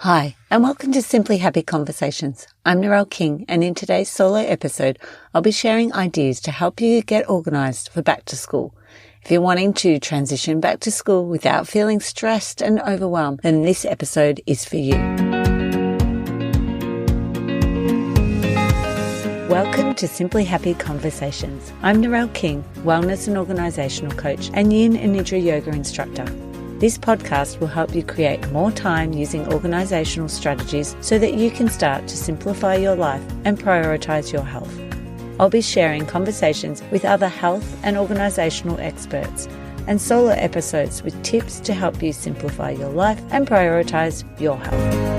Hi, and welcome to Simply Happy Conversations. I'm Narelle King, and in today's solo episode, I'll be sharing ideas to help you get organised for back to school. If you're wanting to transition back to school without feeling stressed and overwhelmed, then this episode is for you. Welcome to Simply Happy Conversations. I'm Narelle King, wellness and organisational coach and yin and nidra yoga instructor. This podcast will help you create more time using organisational strategies so that you can start to simplify your life and prioritise your health. I'll be sharing conversations with other health and organisational experts and solo episodes with tips to help you simplify your life and prioritise your health.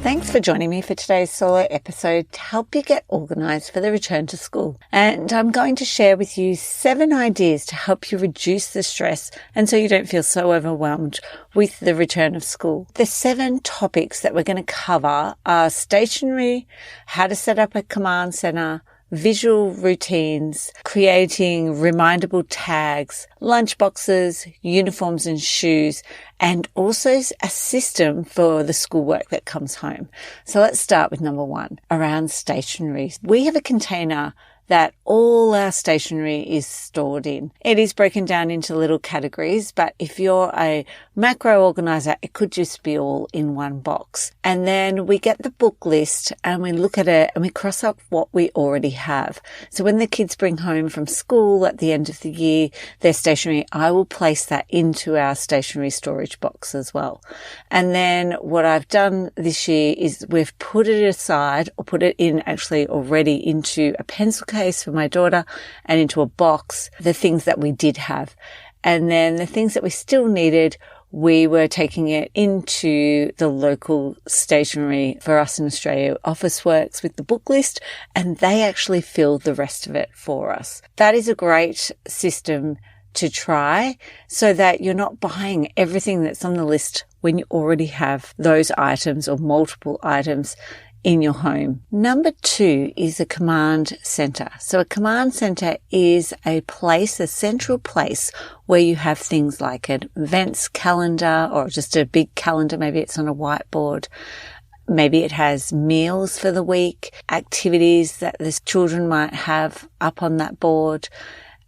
Thanks for joining me for today's solo episode to help you get organised for the return to school. And I'm going to share with you 7 ideas to help you reduce the stress and so you don't feel so overwhelmed with the return of school. The 7 topics that we're going to cover are stationery, how to set up a command centre, visual routines, creating remindable tags, lunchboxes, uniforms and shoes, and also a system for the schoolwork that comes home. So let's start with number 1, around stationery. We have a container that all our stationery is stored in. It is broken down into little categories, but if you're a macro organizer, it could just be all in one box. And then we get the book list and we look at it and we cross up what we already have. So when the kids bring home from school at the end of the year, their stationery, I will place that into our stationery storage box as well. And then what I've done this year is we've put it aside, or put it in actually already into a pencil case for my daughter and into a box, the things that we did have. And then the things that we still needed, we were taking it into the local stationery for us in Australia, Officeworks, with the book list, and they actually filled the rest of it for us. That is a great system to try so that you're not buying everything that's on the list when you already have those items or multiple items in your home. Number 2 is a command center. So a command center is a place, a central place where you have things like an events calendar or just a big calendar. Maybe it's on a whiteboard. Maybe it has meals for the week, activities that the children might have up on that board.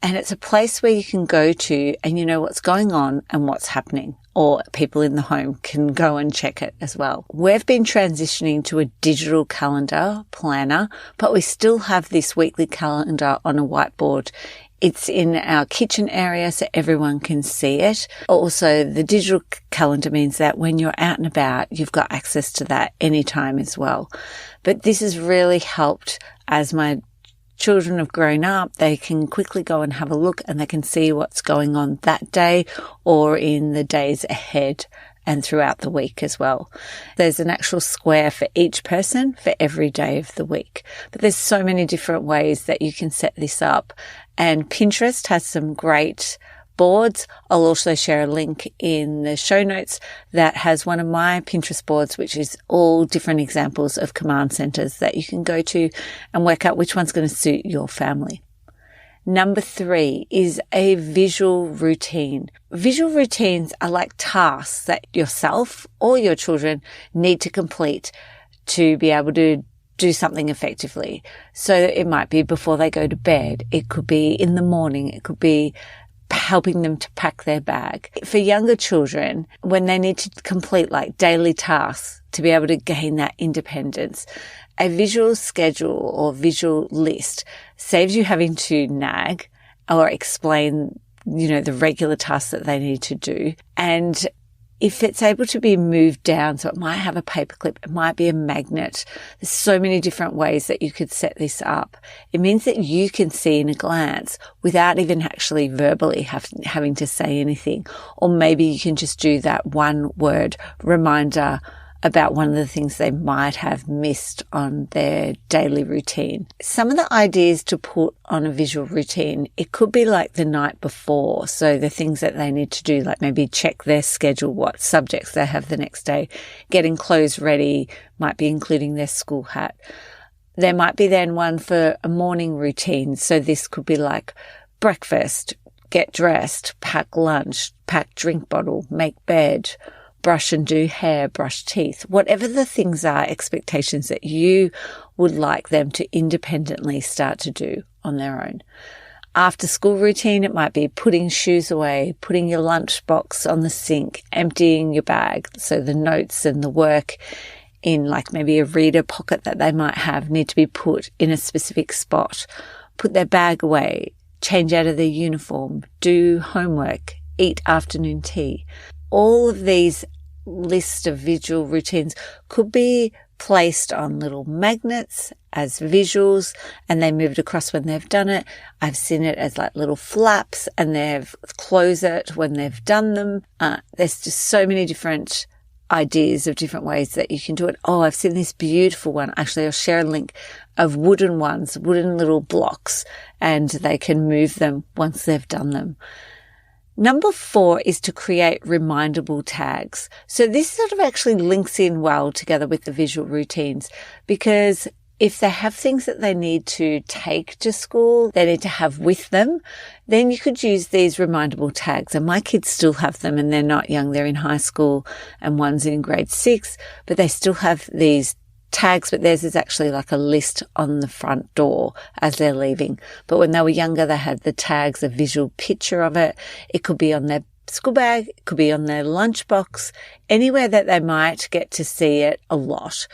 And it's a place where you can go to and you know what's going on and what's happening, or people in the home can go and check it as well. We've been transitioning to a digital calendar planner, but we still have this weekly calendar on a whiteboard. It's in our kitchen area so everyone can see it. Also, the digital calendar means that when you're out and about, you've got access to that anytime as well. But this has really helped as my children have grown up. They can quickly go and have a look and they can see what's going on that day or in the days ahead and throughout the week as well. There's an actual square for each person for every day of the week. But there's so many different ways that you can set this up. And Pinterest has some great boards. I'll also share a link in the show notes that has one of my Pinterest boards, which is all different examples of command centers that you can go to and work out which one's going to suit your family. Number 3 is a visual routine. Visual routines are like tasks that yourself or your children need to complete to be able to do something effectively. So it might be before they go to bed. It could be in the morning. It could be helping them to pack their bag. For younger children, when they need to complete like daily tasks to be able to gain that independence, a visual schedule or visual list saves you having to nag or explain, the regular tasks that they need to do. And if it's able to be moved down, so it might have a paperclip, it might be a magnet. There's so many different ways that you could set this up. It means that you can see in a glance without even actually verbally having to say anything. Or maybe you can just do that one word reminder about one of the things they might have missed on their daily routine. Some of the ideas to put on a visual routine, it could be like the night before. So the things that they need to do, like maybe check their schedule, what subjects they have the next day, getting clothes ready, might be including their school hat. There might be then one for a morning routine. So this could be like breakfast, get dressed, pack lunch, pack drink bottle, make bed, brush and do hair, brush teeth, whatever the things are, expectations that you would like them to independently start to do on their own. After school routine, it might be putting shoes away, putting your lunchbox on the sink, emptying your bag. So the notes and the work in like maybe a reader pocket that they might have need to be put in a specific spot. Put their bag away, change out of their uniform, do homework, eat afternoon tea. All of these list of visual routines could be placed on little magnets as visuals, and they move it across when they've done it. I've seen it as like little flaps, and they've close it when they've done them. There's just so many different ideas of different ways that you can do it. Oh, I've seen this beautiful one. Actually, I'll share a link of wooden ones, wooden little blocks, and they can move them once they've done them. Number 4 is to create remindable tags. So this sort of actually links in well together with the visual routines, because if they have things that they need to take to school, they need to have with them, then you could use these remindable tags. And my kids still have them, and they're not young. They're in high school and one's in grade 6, but they still have these tags, but theirs is actually like a list on the front door as they're leaving. But when they were younger, they had the tags, a visual picture of it. It could be on their school bag, it could be on their lunchbox, anywhere that they might get to see it a lot.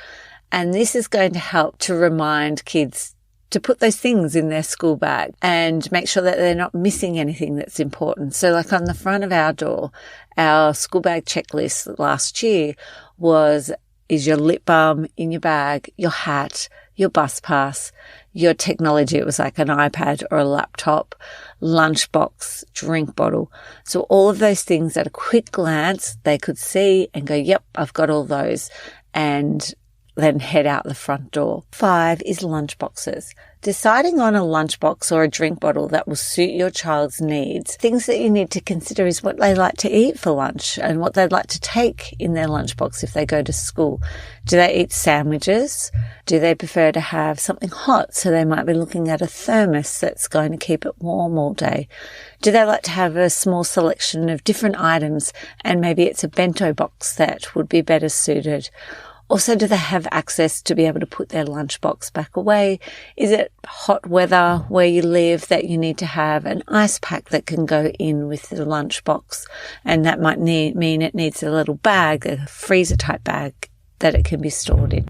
And this is going to help to remind kids to put those things in their school bag and make sure that they're not missing anything that's important. So like on the front of our door, our school bag checklist last year is your lip balm in your bag, your hat, your bus pass, your technology. It was like an iPad or a laptop, lunchbox, drink bottle. So all of those things at a quick glance, they could see and go, yep, I've got all those, and then head out the front door. 5 is lunchboxes. Deciding on a lunchbox or a drink bottle that will suit your child's needs. Things that you need to consider is what they like to eat for lunch and what they'd like to take in their lunchbox if they go to school. Do they eat sandwiches? Do they prefer to have something hot? So they might be looking at a thermos that's going to keep it warm all day. Do they like to have a small selection of different items, and maybe it's a bento box that would be better suited? Also, do they have access to be able to put their lunchbox back away? Is it hot weather where you live that you need to have an ice pack that can go in with the lunchbox? And that might mean it needs a little bag, a freezer type bag that it can be stored in.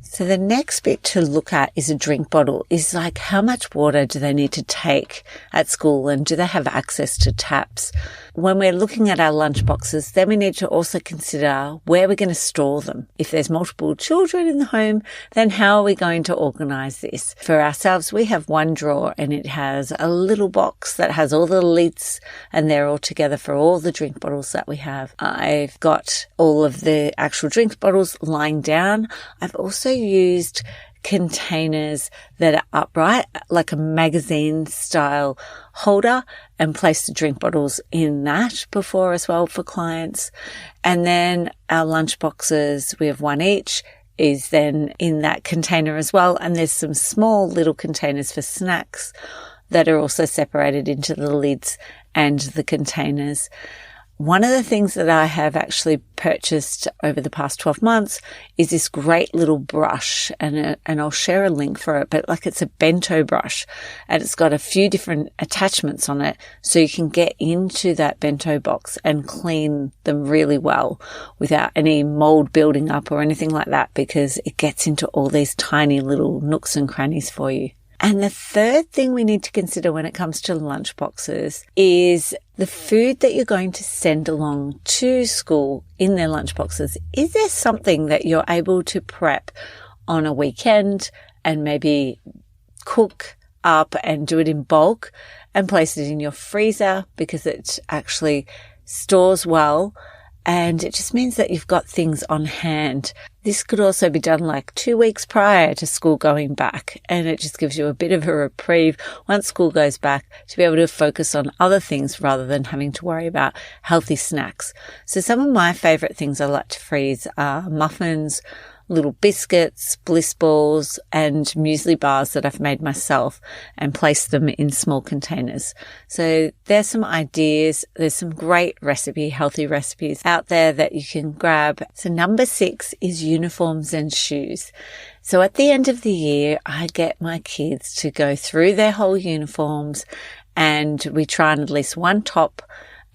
So the next bit to look at is a drink bottle. Is like, how much water do they need to take at school, and do they have access to taps? When we're looking at our lunch boxes, then we need to also consider where we're going to store them. If there's multiple children in the home, then how are we going to organize this? For ourselves, we have one drawer, and it has a little box that has all the lids, and they're all together for all the drink bottles that we have. I've got all of the actual drink bottles lying down. I've also used containers that are upright, like a magazine style holder, and place the drink bottles in that before as well for clients. And then our lunch boxes, we have one each, is then in that container as well. And there's some small little containers for snacks that are also separated into the lids and the containers. One of the things that I have actually purchased over the past 12 months is this great little brush, and I'll share a link for it, but like it's a bento brush, and it's got a few different attachments on it, so you can get into that bento box and clean them really well without any mold building up or anything like that, because it gets into all these tiny little nooks and crannies for you. And the third thing we need to consider when it comes to lunch boxes is the food that you're going to send along to school in their lunch boxes. Is there something that you're able to prep on a weekend and maybe cook up and do it in bulk and place it in your freezer, because it actually stores well? And it just means that you've got things on hand. This could also be done like 2 weeks prior to school going back. And it just gives you a bit of a reprieve once school goes back to be able to focus on other things rather than having to worry about healthy snacks. So some of my favorite things I like to freeze are muffins, little biscuits, bliss balls, and muesli bars that I've made myself and placed them in small containers. So there's some ideas. There's some great healthy recipes out there that you can grab. So number 6 is uniforms and shoes. So at the end of the year, I get my kids to go through their whole uniforms, and we try on at least one top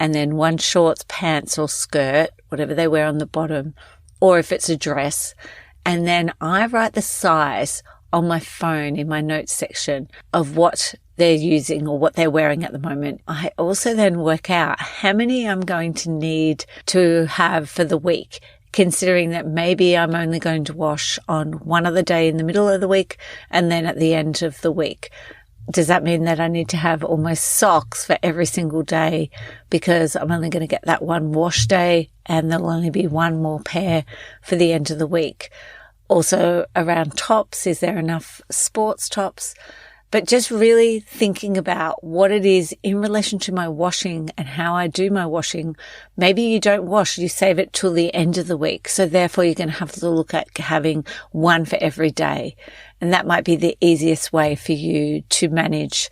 and then one shorts, pants or skirt, whatever they wear on the bottom, or if it's a dress. And then I write the size on my phone in my notes section of what they're using or what they're wearing at the moment. I also then work out how many I'm going to need to have for the week, considering that maybe I'm only going to wash on one other day in the middle of the week and then at the end of the week. Does that mean that I need to have almost socks for every single day because I'm only going to get that one wash day and there'll only be one more pair for the end of the week? Also around tops, is there enough sports tops? But just really thinking about what it is in relation to my washing and how I do my washing. Maybe you don't wash, you save it till the end of the week. So therefore you're going to have to look at having one for every day. And that might be the easiest way for you to manage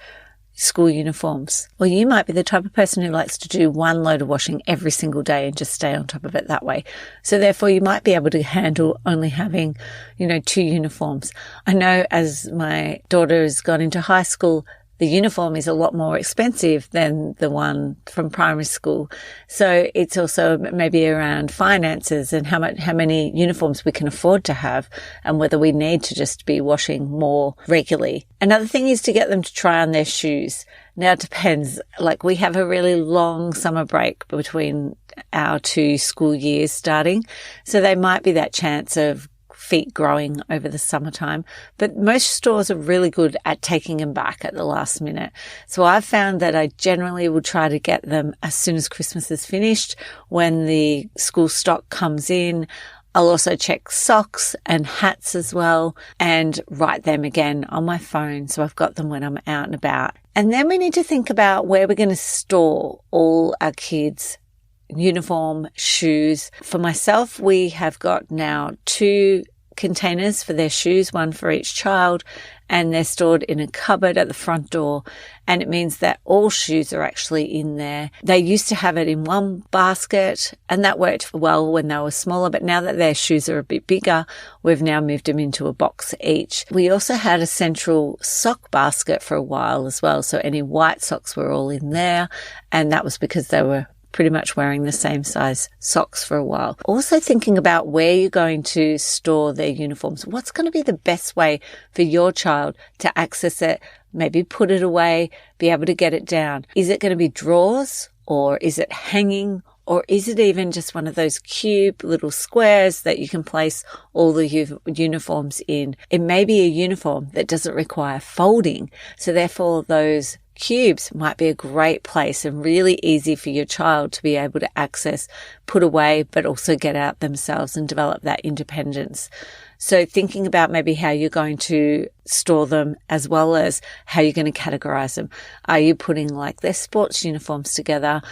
school uniforms. Or you might be the type of person who likes to do one load of washing every single day and just stay on top of it that way. So therefore you might be able to handle only having, 2 uniforms. I know as my daughter has gone into high school, the uniform is a lot more expensive than the one from primary school. So it's also maybe around finances and how many uniforms we can afford to have and whether we need to just be washing more regularly. Another thing is to get them to try on their shoes. Now it depends. Like we have a really long summer break between our 2 school years starting. So they might be that chance of feet growing over the summertime, but most stores are really good at taking them back at the last minute. So I've found that I generally will try to get them as soon as Christmas is finished when the school stock comes in. I'll also check socks and hats as well and write them again on my phone so I've got them when I'm out and about. And then we need to think about where we're going to store all our kids' uniform, shoes. For myself, we have got now 2 containers for their shoes, one for each child, and they're stored in a cupboard at the front door. And it means that all shoes are actually in there. They used to have it in one basket and that worked well when they were smaller, but now that their shoes are a bit bigger, we've now moved them into a box each. We also had a central sock basket for a while as well. So any white socks were all in there, and that was because they were pretty much wearing the same size socks for a while. Also thinking about where you're going to store their uniforms. What's going to be the best way for your child to access it, maybe put it away, be able to get it down? Is it going to be drawers, or is it hanging, or is it even just one of those cube little squares that you can place all the uniforms in? It may be a uniform that doesn't require folding. So therefore those cubes might be a great place and really easy for your child to be able to access, put away, but also get out themselves and develop that independence. So thinking about maybe how you're going to store them as well as how you're going to categorize them. Are you putting like their sports uniforms together,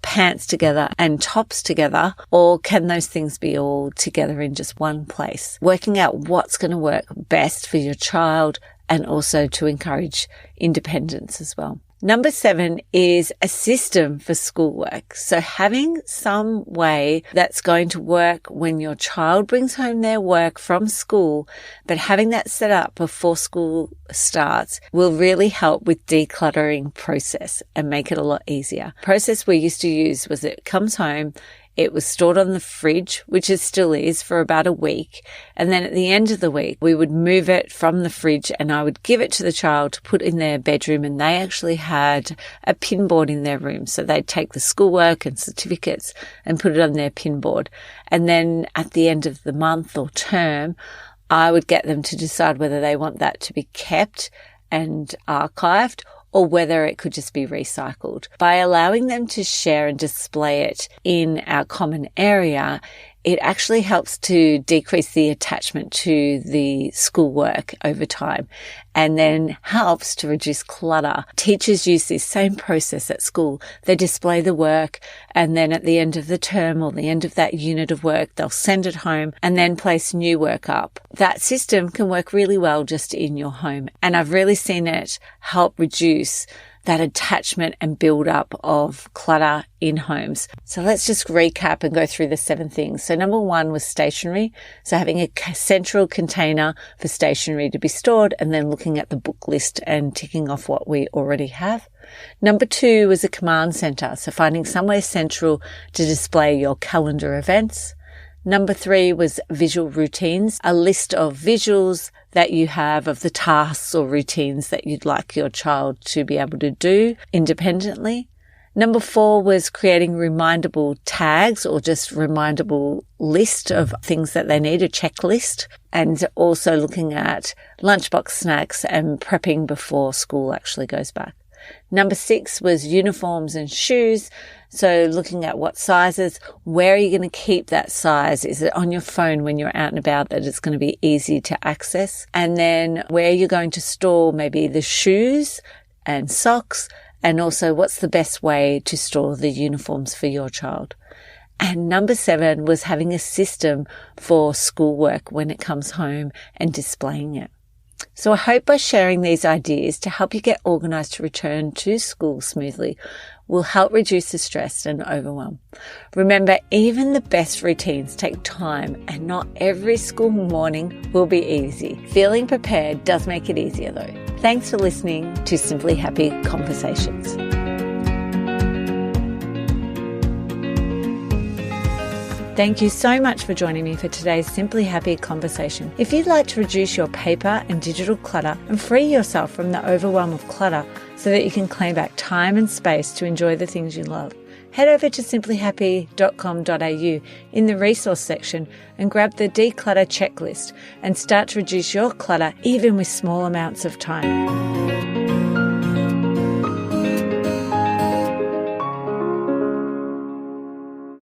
pants together and tops together, or can those things be all together in just one place? Working out what's going to work best for your child and also to encourage independence as well. Number 7 is a system for schoolwork. So having some way that's going to work when your child brings home their work from school, but having that set up before school starts will really help with decluttering process and make it a lot easier. Process we used to use was it comes home, it was stored on the fridge, which it still is, for about a week. And then at the end of the week, we would move it from the fridge and I would give it to the child to put in their bedroom. And they actually had a pin board in their room. So they'd take the schoolwork and certificates and put it on their pin board. And then at the end of the month or term, I would get them to decide whether they want that to be kept and archived or whether it could just be recycled. By allowing them to share and display it in our common area, it actually helps to decrease the attachment to the schoolwork over time and then helps to reduce clutter. Teachers use this same process at school. They display the work and then at the end of the term or the end of that unit of work, they'll send it home and then place new work up. That system can work really well just in your home. And I've really seen it help reduce that attachment and build up of clutter in homes. So let's just recap and go through the 7 things. So number 1 was stationery. So having a central container for stationery to be stored and then looking at the book list and ticking off what we already have. Number 2 was a command center. So finding somewhere central to display your calendar events. Number 3 was visual routines, a list of visuals that you have of the tasks or routines that you'd like your child to be able to do independently. Number 4 was creating remindable tags or just remindable list of things that they need, a checklist, and also looking at lunchbox snacks and prepping before school actually goes back. Number 6 was uniforms and shoes. So looking at what sizes, where are you going to keep that size? Is it on your phone when you're out and about that it's going to be easy to access? And then where you're going to store maybe the shoes and socks, and also what's the best way to store the uniforms for your child? And number 7 was having a system for schoolwork when it comes home and displaying it. So I hope by sharing these ideas to help you get organised to return to school smoothly will help reduce the stress and overwhelm. Remember, even the best routines take time and not every school morning will be easy. Feeling prepared does make it easier though. Thanks for listening to Simply Happy Conversations. Thank you so much for joining me for today's Simply Happy conversation. If you'd like to reduce your paper and digital clutter and free yourself from the overwhelm of clutter so that you can claim back time and space to enjoy the things you love, head over to simplyhappy.com.au in the resource section and grab the declutter checklist and start to reduce your clutter even with small amounts of time.